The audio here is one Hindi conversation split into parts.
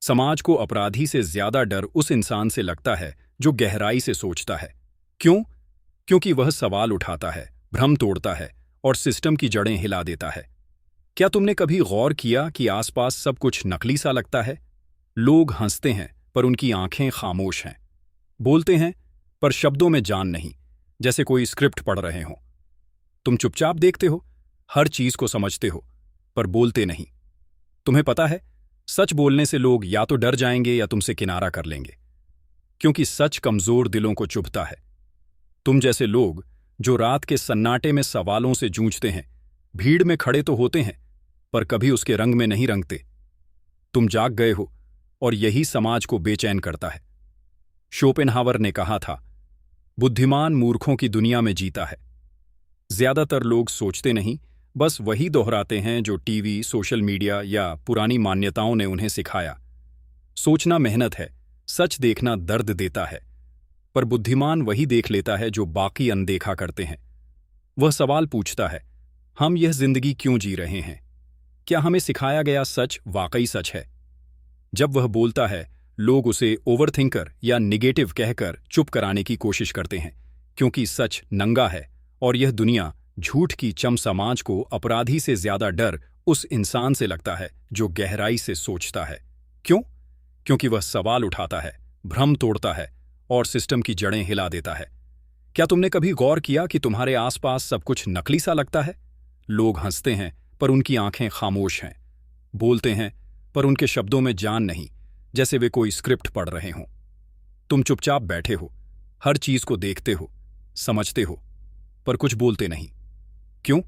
समाज को अपराधी से ज्यादा डर उस इंसान से लगता है जो गहराई से सोचता है। क्यों? क्योंकि वह सवाल उठाता है, भ्रम तोड़ता है और सिस्टम की जड़ें हिला देता है। क्या तुमने कभी गौर किया कि आसपास सब कुछ नकली सा लगता है? लोग हंसते हैं पर उनकी आंखें खामोश हैं। बोलते हैं पर शब्दों में जान नहीं, जैसे कोई स्क्रिप्ट पढ़ रहे हों। तुम चुपचाप देखते हो, हर चीज को समझते हो, पर बोलते नहीं। तुम्हें पता है, सच बोलने से लोग या तो डर जाएंगे या तुमसे किनारा कर लेंगे, क्योंकि सच कमजोर दिलों को चुभता है। तुम जैसे लोग जो रात के सन्नाटे में सवालों से जूझते हैं, भीड़ में खड़े तो होते हैं पर कभी उसके रंग में नहीं रंगते। तुम जाग गए हो और यही समाज को बेचैन करता है। शोपेनहावर ने कहा था, बुद्धिमान मूर्खों की दुनिया में जीता है। ज्यादातर लोग सोचते नहीं, बस वही दोहराते हैं जो टीवी, सोशल मीडिया या पुरानी मान्यताओं ने उन्हें सिखाया। सोचना मेहनत है, सच देखना दर्द देता है, पर बुद्धिमान वही देख लेता है जो बाकी अनदेखा करते हैं। वह सवाल पूछता है, हम यह जिंदगी क्यों जी रहे हैं? क्या हमें सिखाया गया सच वाकई सच है? जब वह बोलता है, लोग उसे ओवरथिंकर या निगेटिव कहकर चुप कराने की कोशिश करते हैं, क्योंकि सच नंगा है और यह दुनिया झूठ की चम। समाज को अपराधी से ज्यादा डर उस इंसान से लगता है जो गहराई से सोचता है। क्यों? क्योंकि वह सवाल उठाता है, भ्रम तोड़ता है और सिस्टम की जड़ें हिला देता है। क्या तुमने कभी गौर किया कि तुम्हारे आसपास सब कुछ नकली सा लगता है? लोग हंसते हैं पर उनकी आंखें खामोश हैं। बोलते हैं पर उनके शब्दों में जान नहीं, जैसे वे कोई स्क्रिप्ट पढ़ रहे हों। तुम चुपचाप बैठे हो, हर चीज को देखते हो, समझते हो, पर कुछ बोलते नहीं। क्यों?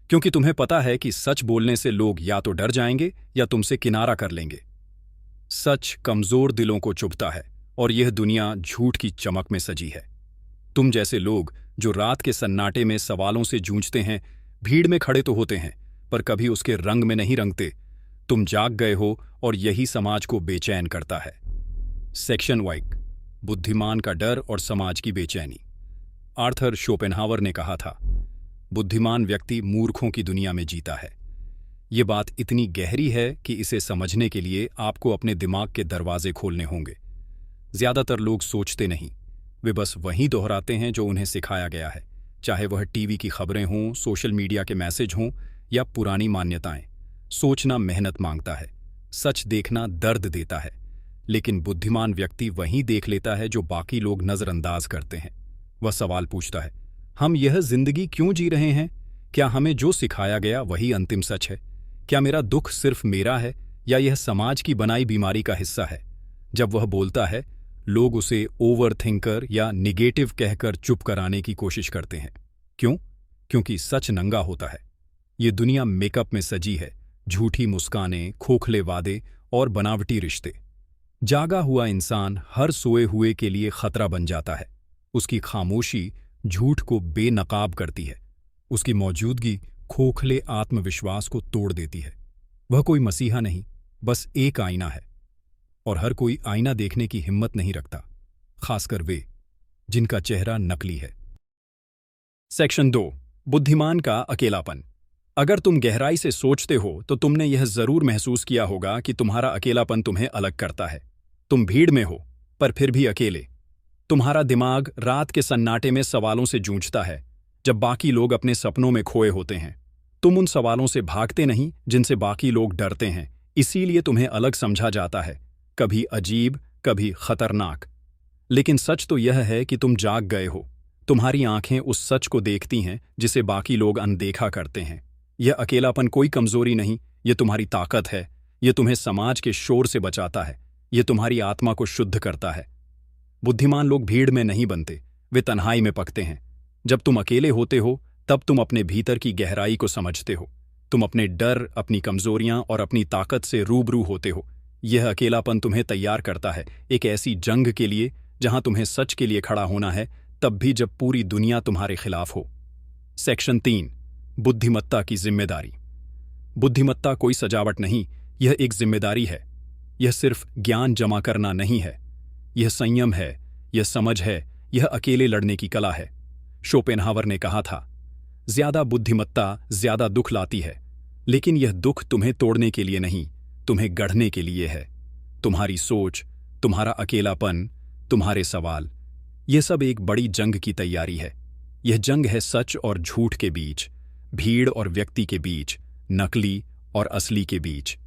क्योंकि तुम्हें पता है कि सच बोलने से लोग या तो डर जाएंगे या तुमसे किनारा कर लेंगे। सच कमजोर दिलों को चुभता है और यह दुनिया झूठ की चमक में सजी है। तुम जैसे लोग जो रात के सन्नाटे में सवालों से जूझते हैं, भीड़ में खड़े तो होते हैं पर कभी उसके रंग में नहीं रंगते। तुम जाग गए हो और यही समाज को बेचैन करता है। सेक्शन 1, बुद्धिमान का डर और समाज की बेचैनी। आर्थर शोपेनहावर ने कहा था, बुद्धिमान व्यक्ति मूर्खों की दुनिया में जीता है। ये बात इतनी गहरी है कि इसे समझने के लिए आपको अपने दिमाग के दरवाजे खोलने होंगे। ज्यादातर लोग सोचते नहीं, वे बस वही दोहराते हैं जो उन्हें सिखाया गया है, चाहे वह टीवी की खबरें हों, सोशल मीडिया के मैसेज हों या पुरानी मान्यताएं। सोचना मेहनत मांगता है, सच देखना दर्द देता है, लेकिन बुद्धिमान व्यक्ति वही देख लेता है जो बाकी लोग नजरअंदाज करते हैं। वह सवाल पूछता है, हम यह जिंदगी क्यों जी रहे हैं? क्या हमें जो सिखाया गया वही अंतिम सच है? क्या मेरा दुख सिर्फ मेरा है या यह समाज की बनाई बीमारी का हिस्सा है? जब वह बोलता है, लोग उसे ओवरथिंकर या निगेटिव कहकर चुप कराने की कोशिश करते हैं। क्यों? क्योंकि सच नंगा होता है। ये दुनिया मेकअप में सजी है, झूठी मुस्कानें, खोखले वादे और बनावटी रिश्ते। जागा हुआ इंसान हर सोए हुए के लिए खतरा बन जाता है। उसकी खामोशी झूठ को बेनकाब करती है। उसकी मौजूदगी खोखले आत्मविश्वास को तोड़ देती है। वह कोई मसीहा नहीं, बस एक आईना है, और हर कोई आईना देखने की हिम्मत नहीं रखता, खासकर वे जिनका चेहरा नकली है। सेक्शन 2, बुद्धिमान का अकेलापन। अगर तुम गहराई से सोचते हो तो तुमने यह जरूर महसूस किया होगा कि तुम्हारा अकेलापन तुम्हें अलग करता है। तुम भीड़ में हो पर फिर भी अकेले। तुम्हारा दिमाग रात के सन्नाटे में सवालों से जूझता है जब बाकी लोग अपने सपनों में खोए होते हैं। तुम उन सवालों से भागते नहीं जिनसे बाकी लोग डरते हैं, इसीलिए तुम्हें अलग समझा जाता है, कभी अजीब, कभी खतरनाक। लेकिन सच तो यह है कि तुम जाग गए हो। तुम्हारी आंखें उस सच को देखती हैं जिसे बाकी लोग अनदेखा करते हैं। यह अकेलापन कोई कमजोरी नहीं, यह तुम्हारी ताकत है। यह तुम्हें समाज के शोर से बचाता है। यह तुम्हारी आत्मा को शुद्ध करता है। बुद्धिमान लोग भीड़ में नहीं बनते, वे तन्हाई में पकते हैं। जब तुम अकेले होते हो तब तुम अपने भीतर की गहराई को समझते हो। तुम अपने डर, अपनी कमजोरियां और अपनी ताकत से रूबरू होते हो। यह अकेलापन तुम्हें तैयार करता है एक ऐसी जंग के लिए जहां तुम्हें सच के लिए खड़ा होना है, तब भी जब पूरी दुनिया तुम्हारे खिलाफ हो। सेक्शन 3, बुद्धिमत्ता की जिम्मेदारी। बुद्धिमत्ता कोई सजावट नहीं, यह एक जिम्मेदारी है। यह सिर्फ ज्ञान जमा करना नहीं है, यह संयम है, यह समझ है, यह अकेले लड़ने की कला है। शोपेनहावर ने कहा था, ज्यादा बुद्धिमत्ता ज्यादा दुख लाती है, लेकिन यह दुख तुम्हें तोड़ने के लिए नहीं, तुम्हें गढ़ने के लिए है। तुम्हारी सोच, तुम्हारा अकेलापन, तुम्हारे सवाल, यह सब एक बड़ी जंग की तैयारी है। यह जंग है सच और झूठ के बीच, भीड़ और व्यक्ति के बीच, नकली और असली के बीच।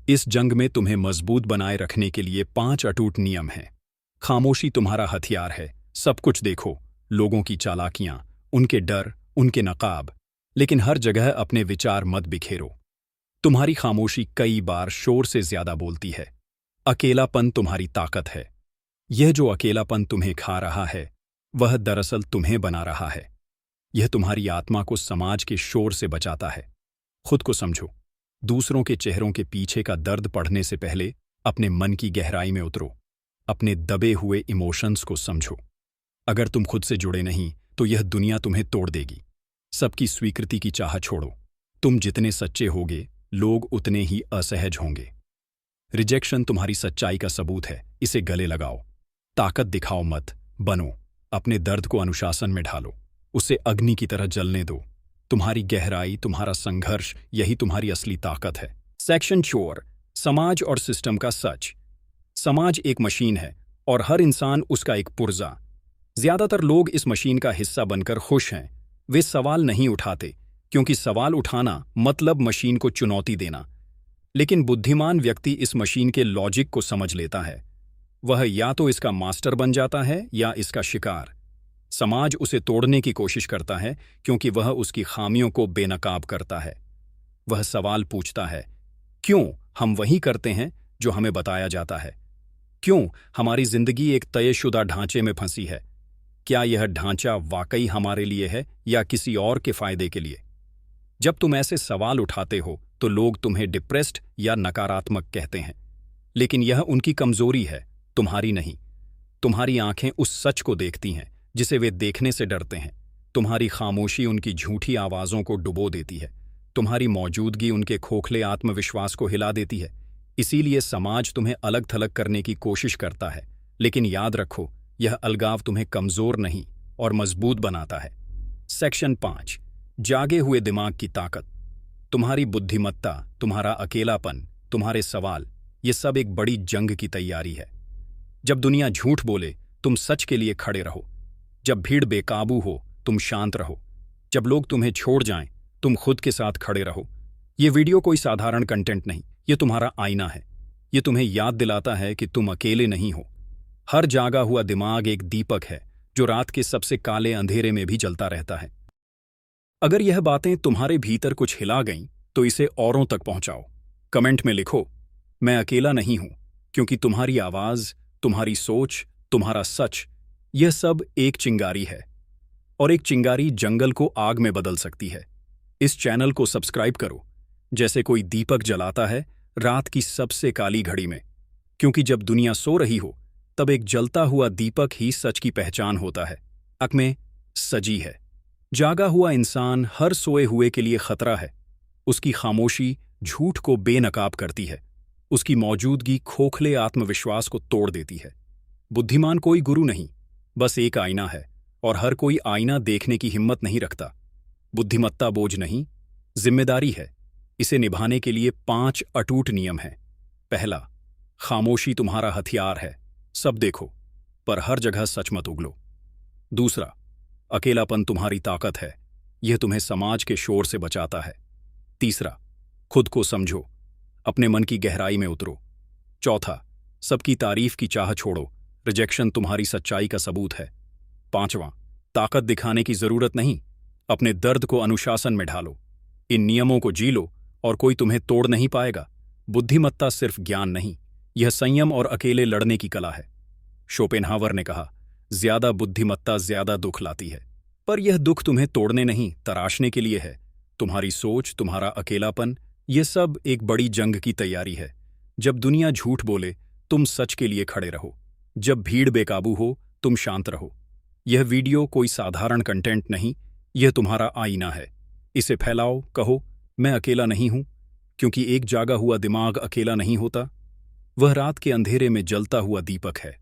इस जंग में तुम्हें मजबूत बनाए रखने के लिए 5 अटूट नियम हैं। खामोशी तुम्हारा हथियार है। सब कुछ देखो, लोगों की चालाकियां, उनके डर, उनके नकाब, लेकिन हर जगह अपने विचार मत बिखेरो। तुम्हारी खामोशी कई बार शोर से ज्यादा बोलती है। अकेलापन तुम्हारी ताकत है। यह जो अकेलापन तुम्हें खा रहा है, वह दरअसल तुम्हें बना रहा है। यह तुम्हारी आत्मा को समाज के शोर से बचाता है। खुद को समझो। दूसरों के चेहरों के पीछे का दर्द पढ़ने से पहले अपने मन की गहराई में उतरो। अपने दबे हुए इमोशंस को समझो। अगर तुम खुद से जुड़े नहीं तो यह दुनिया तुम्हें तोड़ देगी। सबकी स्वीकृति की चाह छोड़ो। तुम जितने सच्चे होगे, लोग उतने ही असहज होंगे। रिजेक्शन तुम्हारी सच्चाई का सबूत है, इसे गले लगाओ। ताकत दिखाओ मत, बनो। अपने दर्द को अनुशासन में ढालो, उसे अग्नि की तरह जलने दो। तुम्हारी गहराई, तुम्हारा संघर्ष, यही तुम्हारी असली ताकत है। सेक्शन 4, समाज और सिस्टम का सच। समाज एक मशीन है और हर इंसान उसका एक पुर्जा। ज्यादातर लोग इस मशीन का हिस्सा बनकर खुश हैं। वे सवाल नहीं उठाते, क्योंकि सवाल उठाना मतलब मशीन को चुनौती देना। लेकिन बुद्धिमान व्यक्ति इस मशीन के लॉजिक को समझ लेता है। वह या तो इसका मास्टर बन जाता है या इसका शिकार। समाज उसे तोड़ने की कोशिश करता है, क्योंकि वह उसकी खामियों को बेनकाब करता है। वह सवाल पूछता है, क्यों हम वही करते हैं जो हमें बताया जाता है? क्यों हमारी जिंदगी एक तयशुदा ढांचे में फंसी है? क्या यह ढांचा वाकई हमारे लिए है या किसी और के फायदे के लिए? जब तुम ऐसे सवाल उठाते हो तो लोग तुम्हें डिप्रेस्ड या नकारात्मक कहते हैं, लेकिन यह उनकी कमजोरी है, तुम्हारी नहीं। तुम्हारी आंखें उस सच को देखती हैं जिसे वे देखने से डरते हैं। तुम्हारी खामोशी उनकी झूठी आवाज़ों को डुबो देती है। तुम्हारी मौजूदगी उनके खोखले आत्मविश्वास को हिला देती है। इसीलिए समाज तुम्हें अलग थलग करने की कोशिश करता है, लेकिन याद रखो, यह अलगाव तुम्हें कमजोर नहीं और मजबूत बनाता है। सेक्शन 5, जागे हुए दिमाग की ताकत। तुम्हारी बुद्धिमत्ता, तुम्हारा अकेलापन, तुम्हारे सवाल, ये सब एक बड़ी जंग की तैयारी है। जब दुनिया झूठ बोले, तुम सच के लिए खड़े रहो। जब भीड़ बेकाबू हो, तुम शांत रहो। जब लोग तुम्हें छोड़ जाएं, तुम खुद के साथ खड़े रहो। ये वीडियो कोई साधारण कंटेंट नहीं, ये तुम्हारा आईना है। ये तुम्हें याद दिलाता है कि तुम अकेले नहीं हो। हर जागा हुआ दिमाग एक दीपक है जो रात के सबसे काले अंधेरे में भी जलता रहता है। अगर यह बातें तुम्हारे भीतर कुछ हिला गईं, तो इसे औरों तक पहुंचाओ। कमेंट में लिखो, मैं अकेला नहीं हूं, क्योंकि तुम्हारी आवाज, तुम्हारी सोच, तुम्हारा सच, यह सब एक चिंगारी है, और एक चिंगारी जंगल को आग में बदल सकती है। इस चैनल को सब्सक्राइब करो, जैसे कोई दीपक जलाता है रात की सबसे काली घड़ी में, क्योंकि जब दुनिया सो रही हो, तब एक जलता हुआ दीपक ही सच की पहचान होता है। आंख में सजी है। जागा हुआ इंसान हर सोए हुए के लिए खतरा है। उसकी खामोशी झूठ को बेनकाब करती है। उसकी मौजूदगी खोखले आत्मविश्वास को तोड़ देती है। बुद्धिमान कोई गुरु नहीं, बस एक आईना है, और हर कोई आईना देखने की हिम्मत नहीं रखता। बुद्धिमत्ता बोझ नहीं, जिम्मेदारी है। इसे निभाने के लिए 5 अटूट नियम हैं। पहला, खामोशी तुम्हारा हथियार है। सब देखो, पर हर जगह सच मत उगलो। दूसरा, अकेलापन तुम्हारी ताकत है। यह तुम्हें समाज के शोर से बचाता है। तीसरा, खुद को समझो, अपने मन की गहराई में उतरो। चौथा, सबकी तारीफ की चाह छोड़ो। रिजेक्शन तुम्हारी सच्चाई का सबूत है। पांचवां, ताकत दिखाने की जरूरत नहीं, अपने दर्द को अनुशासन में ढालो। इन नियमों को जी लो और कोई तुम्हें तोड़ नहीं पाएगा। बुद्धिमत्ता सिर्फ ज्ञान नहीं, यह संयम और अकेले लड़ने की कला है। शोपेनहावर ने कहा, ज्यादा बुद्धिमत्ता ज्यादा दुख लाती है, पर यह दुख तुम्हें तोड़ने नहीं, तराशने के लिए है। तुम्हारी सोच, तुम्हारा अकेलापन, यह सब एक बड़ी जंग की तैयारी है। जब दुनिया झूठ बोले, तुम सच के लिए खड़े रहो। जब भीड़ बेकाबू हो, तुम शांत रहो। यह वीडियो कोई साधारण कंटेंट नहीं, यह तुम्हारा आईना है। इसे फैलाओ, कहो, मैं अकेला नहीं हूं, क्योंकि एक जागा हुआ दिमाग अकेला नहीं होता। वह रात के अंधेरे में जलता हुआ दीपक है।